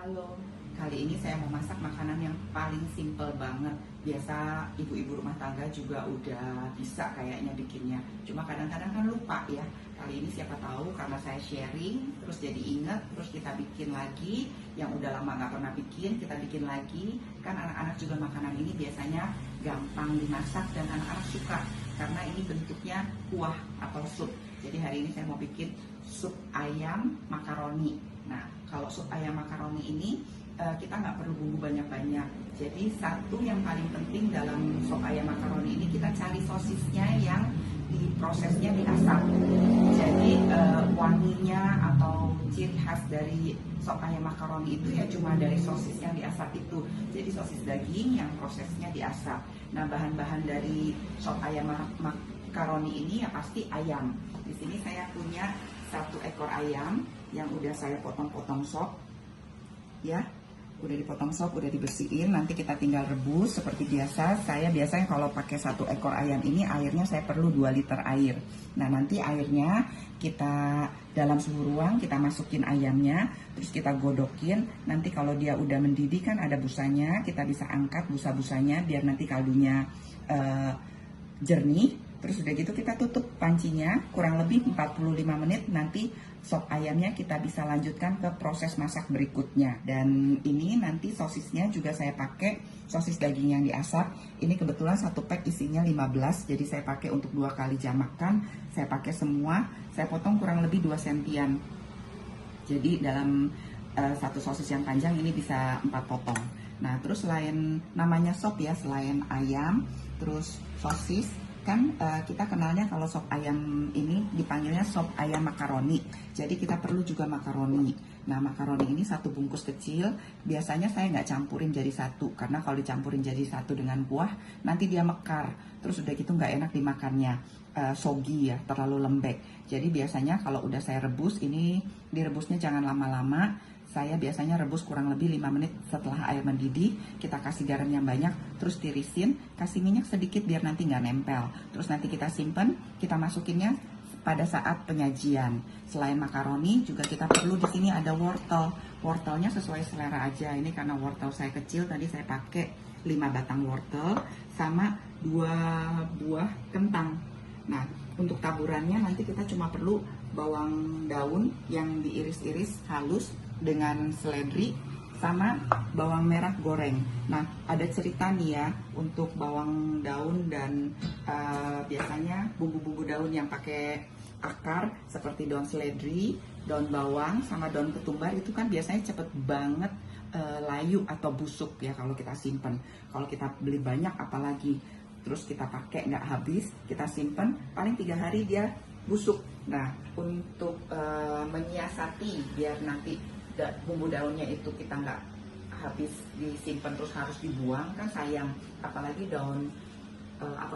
Halo, kali ini saya mau masak makanan yang paling simple banget. Biasa ibu-ibu rumah tangga juga udah bisa kayaknya bikinnya. Cuma kadang-kadang kan lupa ya. Kali ini siapa tahu karena saya sharing, terus jadi inget, terus kita bikin lagi. Yang udah lama nggak pernah bikin, kita bikin lagi. Kan anak-anak juga makanan ini biasanya gampang dimasak dan anak-anak suka. Karena ini bentuknya kuah atau sup. Jadi hari ini saya mau bikin sup ayam makaroni. Nah, kalau sup ayam makaroni ini kita nggak perlu bumbu banyak-banyak. Jadi satu yang paling penting dalam sup ayam makaroni ini kita cari sosisnya yang prosesnya diasap. Jadi wanginya atau ciri khas dari sup ayam makaroni itu ya cuma dari sosis yang diasap itu. Jadi sosis daging yang prosesnya diasap. Nah, bahan-bahan dari sup ayam makaroni ini ya pasti ayam. Di sini saya punya 1 ekor ayam yang udah saya potong-potong sop, ya, udah dipotong sop, udah dibersihin. Nanti kita tinggal rebus seperti biasa. Saya biasanya kalau pakai 1 ekor ayam ini airnya saya perlu 2 liter air. Nah, nanti airnya kita dalam suhu ruang kita masukin ayamnya, terus kita godokin. Nanti kalau dia udah mendidih kan ada busanya, kita bisa angkat busa-busanya biar nanti kaldunya jernih. Terus udah gitu kita tutup pancinya kurang lebih 45 menit. Nanti sop ayamnya kita bisa lanjutkan ke proses masak berikutnya. Dan ini nanti sosisnya juga saya pakai sosis daging yang diasap. Ini kebetulan 1 pack isinya 15. Jadi saya pakai untuk 2 kali jam makan. Saya pakai semua. Saya potong kurang lebih 2 sentian. Jadi dalam 1 sosis yang panjang ini bisa 4 potong. Nah, terus selain namanya sop ya, selain ayam, terus sosis, kan kita kenalnya kalau sop ayam ini dipanggilnya sop ayam makaroni. Jadi kita perlu juga makaroni. Nah, makaroni ini 1 bungkus kecil. Biasanya saya nggak campurin jadi 1, karena kalau dicampurin jadi 1 dengan kuah nanti dia mekar. Terus udah gitu nggak enak dimakannya, soggy ya, terlalu lembek. Jadi biasanya kalau udah saya rebus, ini direbusnya jangan lama-lama. Saya biasanya rebus kurang lebih 5 menit setelah air mendidih. Kita kasih garam yang banyak, terus tirisin, kasih minyak sedikit biar nanti nggak nempel. Terus nanti kita simpen, kita masukinnya pada saat penyajian. Selain makaroni, juga kita perlu di sini ada wortel. Wortelnya sesuai selera aja. Ini karena wortel saya kecil, tadi saya pakai 5 batang wortel sama 2 buah kentang. Nah, untuk taburannya nanti kita cuma perlu bawang daun yang diiris-iris halus dengan seledri sama bawang merah goreng. Nah, ada cerita nih ya untuk bawang daun dan biasanya bumbu-bumbu daun yang pakai akar seperti daun seledri, daun bawang sama daun ketumbar itu kan biasanya cepet banget layu atau busuk ya kalau kita simpen. Kalau kita beli banyak apalagi terus kita pakai nggak habis, kita simpen paling 3 hari dia busuk. Nah, untuk menyiasati biar nanti bumbu daunnya itu kita nggak habis disimpan terus harus dibuang kan sayang, apalagi daun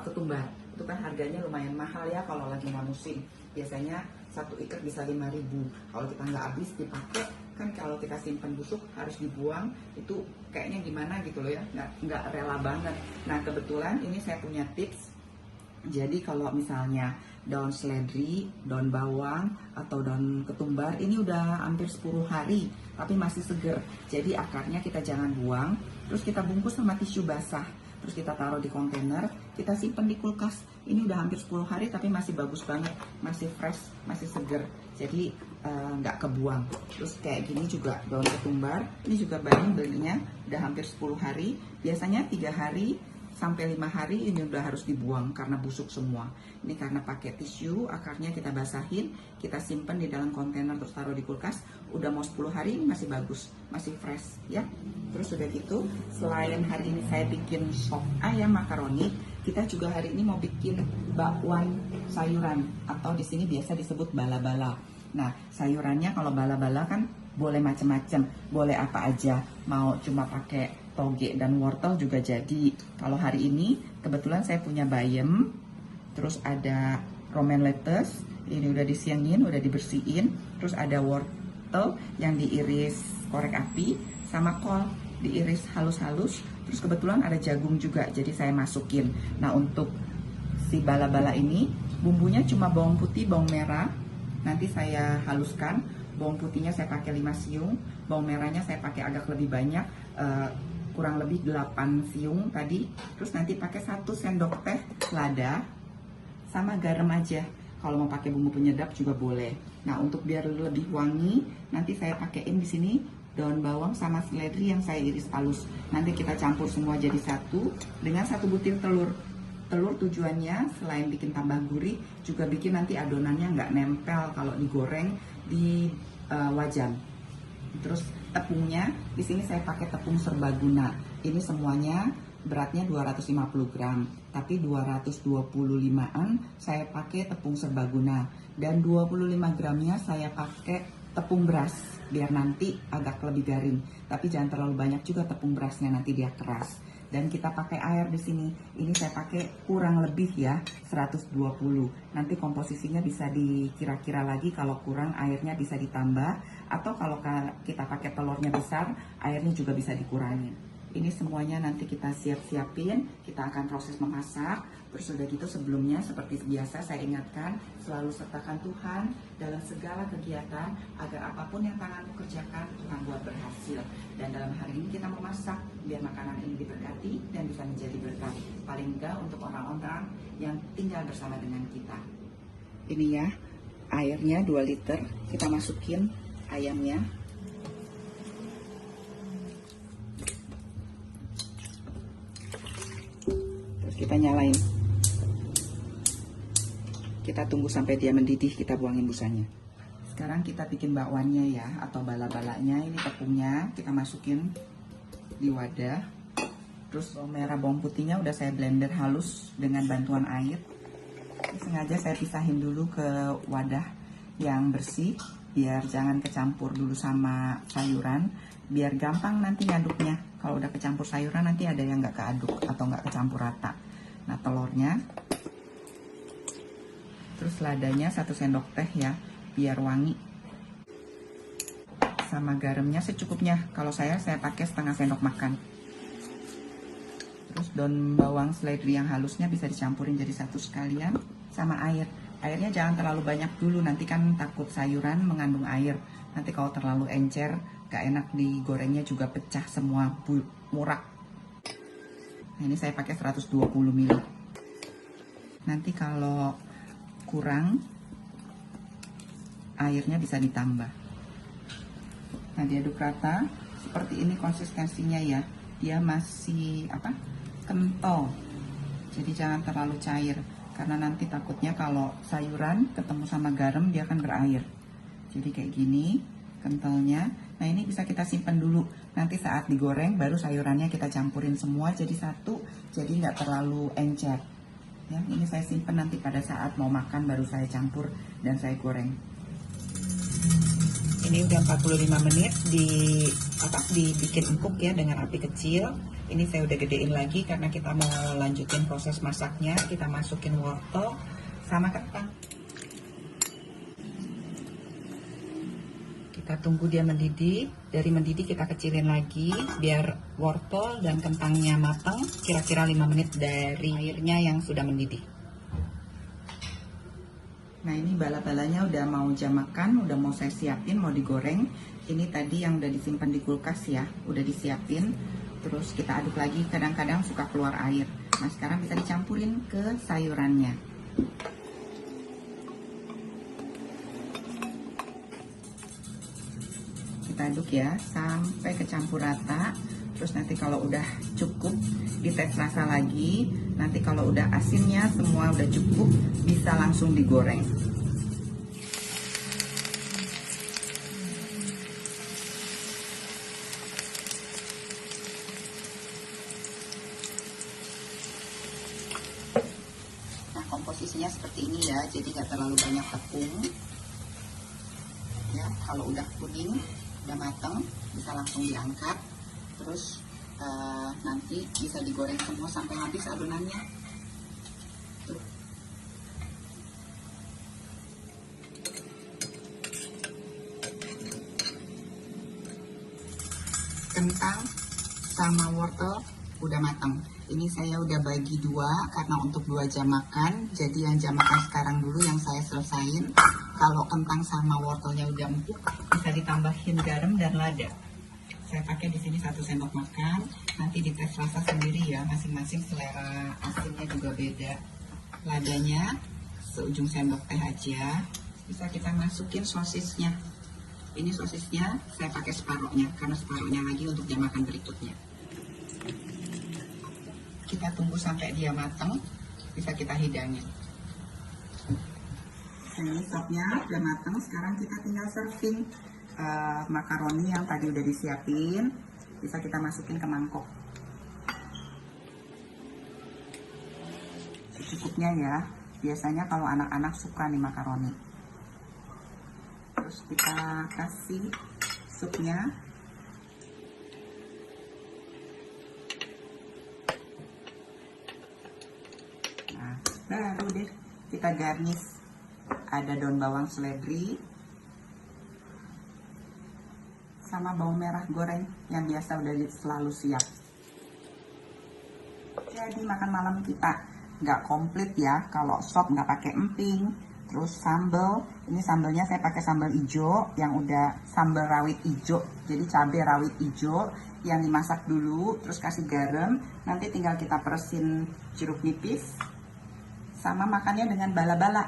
ketumbar itu kan harganya lumayan mahal ya kalau lagi nggak musim. Biasanya 1 ikat bisa 5.000. Kalau kita nggak habis dipakai kan, kalau kita simpan busuk harus dibuang, itu kayaknya gimana gitu loh ya, nggak rela banget. Nah, kebetulan ini saya punya tips. Jadi kalau misalnya daun seledri, daun bawang, atau daun ketumbar ini udah hampir 10 hari tapi masih seger. Jadi akarnya kita jangan buang, terus kita bungkus sama tisu basah. Terus kita taruh di kontainer, kita simpen di kulkas. Ini udah hampir 10 hari tapi masih bagus banget, masih fresh, masih seger. Jadi nggak kebuang. Terus kayak gini juga daun ketumbar, ini juga banyak belinya, udah hampir 10 hari. Biasanya 3 hari sampai 5 hari ini udah harus dibuang karena busuk semua. Ini karena pakai tisu, akarnya kita basahin, kita simpen di dalam kontainer terus taruh di kulkas. Udah mau 10 hari ini masih bagus, masih fresh ya. Terus udah gitu, selain hari ini saya bikin sop ayam makaroni, kita juga hari ini mau bikin bakwan sayuran atau di sini biasa disebut bala-bala. Nah, sayurannya kalau bala-bala kan boleh macam-macam, boleh apa aja. Mau cuma pakai toge dan wortel juga jadi. Kalau hari ini kebetulan saya punya bayam, terus ada romaine lettuce, ini udah disiangin, udah dibersihin, terus ada wortel yang diiris korek api, sama kol diiris halus-halus, terus kebetulan ada jagung juga, jadi saya masukin. Nah, untuk si bala-bala ini bumbunya cuma bawang putih, bawang merah, nanti saya haluskan. Bawang putihnya saya pakai 5 siung, Bawang merahnya saya pakai agak lebih banyak, kurang lebih 8 siung tadi. Terus nanti pakai 1 sendok teh lada sama garam aja. Kalau mau pakai bumbu penyedap juga boleh. Nah, untuk biar lebih wangi, nanti saya pakaiin di sini daun bawang sama seledri yang saya iris halus. Nanti kita campur semua jadi satu dengan 1 butir telur. Telur tujuannya selain bikin tambah gurih, juga bikin nanti adonannya nggak nempel kalau digoreng di wajan. Terus tepungnya, di sini saya pakai tepung serbaguna. Ini semuanya beratnya 250 gram, tapi 225-an saya pakai tepung serbaguna. Dan 25 gramnya saya pakai tepung beras, biar nanti agak lebih garing. Tapi jangan terlalu banyak juga tepung berasnya, nanti dia keras. Dan kita pakai air di sini. Ini saya pakai kurang lebih ya 120. Nanti komposisinya bisa dikira-kira lagi, kalau kurang airnya bisa ditambah, atau kalau kita pakai telurnya besar, airnya juga bisa dikurangi. Ini semuanya nanti kita siap-siapin, kita akan proses memasak. Terus udah gitu sebelumnya seperti biasa saya ingatkan, selalu sertakan Tuhan dalam segala kegiatan, agar apapun yang tanganmu kerjakan, Tuhan buat berhasil. Dan dalam hari ini kita memasak, biar makanan ini diberkati dan bisa menjadi berkat. Paling enggak untuk orang-orang yang tinggal bersama dengan kita. Ini ya, airnya 2 liter, kita masukin ayamnya. Kita nyalain, kita tunggu sampai dia mendidih, kita buangin busanya. Sekarang kita bikin bakwannya ya, atau bala-balanya. Ini tepungnya kita masukin di wadah. Terus bawang merah, bawang putihnya udah saya blender halus dengan bantuan air. Ini sengaja saya pisahin dulu ke wadah yang bersih, biar jangan kecampur dulu sama sayuran, biar gampang nanti ngaduknya. Kalau udah kecampur sayuran nanti ada yang nggak keaduk atau nggak kecampur rata. Nah, telurnya, terus ladanya 1 sendok teh ya, biar wangi. Sama garamnya secukupnya. Kalau saya pakai setengah sendok makan. Terus daun bawang seledri yang halusnya bisa dicampurin jadi satu sekalian, sama air. Airnya jangan terlalu banyak dulu, nanti kan takut sayuran mengandung air. Nanti kalau terlalu encer, gak enak digorengnya, juga pecah semua, murak. Nah, ini saya pakai 120 ml. Nanti kalau kurang, airnya bisa ditambah. Nah, diaduk rata. Seperti ini konsistensinya ya. Dia masih kental. Jadi jangan terlalu cair. Karena nanti takutnya kalau sayuran ketemu sama garam, dia akan berair. Jadi kayak gini kentalnya. Nah, ini bisa kita simpan dulu. Nanti saat digoreng baru sayurannya kita campurin semua jadi satu, jadi nggak terlalu encer. Ya, ini saya simpan nanti pada saat mau makan baru saya campur dan saya goreng. Ini udah 45 menit dibikin empuk ya dengan api kecil. Ini saya udah gedein lagi karena kita mau lanjutin proses masaknya. Kita masukin wortel sama kentang. Kita tunggu dia mendidih. Dari mendidih kita kecilin lagi biar wortel dan kentangnya matang. Kira-kira 5 menit dari airnya yang sudah mendidih. Nah, ini bala-balanya udah mau jam makan, udah mau saya siapin, mau digoreng. Ini tadi yang udah disimpan di kulkas ya, udah disiapin. Terus kita aduk lagi, kadang-kadang suka keluar air. Nah, sekarang bisa dicampurin ke sayurannya. Kita aduk ya sampai kecampur rata. Terus nanti kalau udah cukup dites rasa lagi. Nanti kalau udah asinnya semua udah cukup, bisa langsung digoreng. Nah, komposisinya seperti ini ya, jadi nggak terlalu banyak tepung. Ya, kalau udah kuning, udah matang, bisa langsung diangkat. Terus nanti bisa digoreng semua sampai habis adonannya. Tuh. Kentang sama wortel udah matang. Ini saya udah bagi 2 karena untuk 2 jam makan. Jadi yang jam makan sekarang dulu yang saya selesain. Kalau kentang sama wortelnya udah empuk, bisa ditambahin garam dan lada. Saya pakai di sini 1 sendok makan. Nanti dites rasa sendiri ya, masing-masing selera asinnya juga beda. Ladanya seujung sendok teh aja. Bisa kita masukin sosisnya. Ini sosisnya saya pakai separuhnya karena separuhnya lagi untuk jam makan berikutnya. Kita tunggu sampai dia matang, bisa kita hidangin. Ini sopnya udah matang, sekarang kita tinggal serving makaroni yang tadi udah disiapin. Bisa kita masukin ke mangkok. Secukupnya ya, biasanya kalau anak-anak suka nih makaroni. Terus kita kasih supnya. Nah, baru deh kita garnish. Ada daun bawang seledri sama bawang merah goreng yang biasa udah selalu siap. Jadi makan malam kita nggak komplit ya kalau sop nggak pakai emping. Terus sambal, ini sambalnya saya pakai sambal hijau yang udah sambal rawit hijau, jadi cabai rawit hijau yang dimasak dulu, terus kasih garam, nanti tinggal kita peresin jeruk nipis, sama makannya dengan bala-bala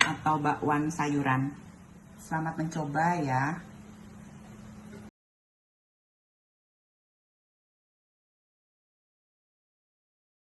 atau bakwan sayuran. Selamat mencoba ya.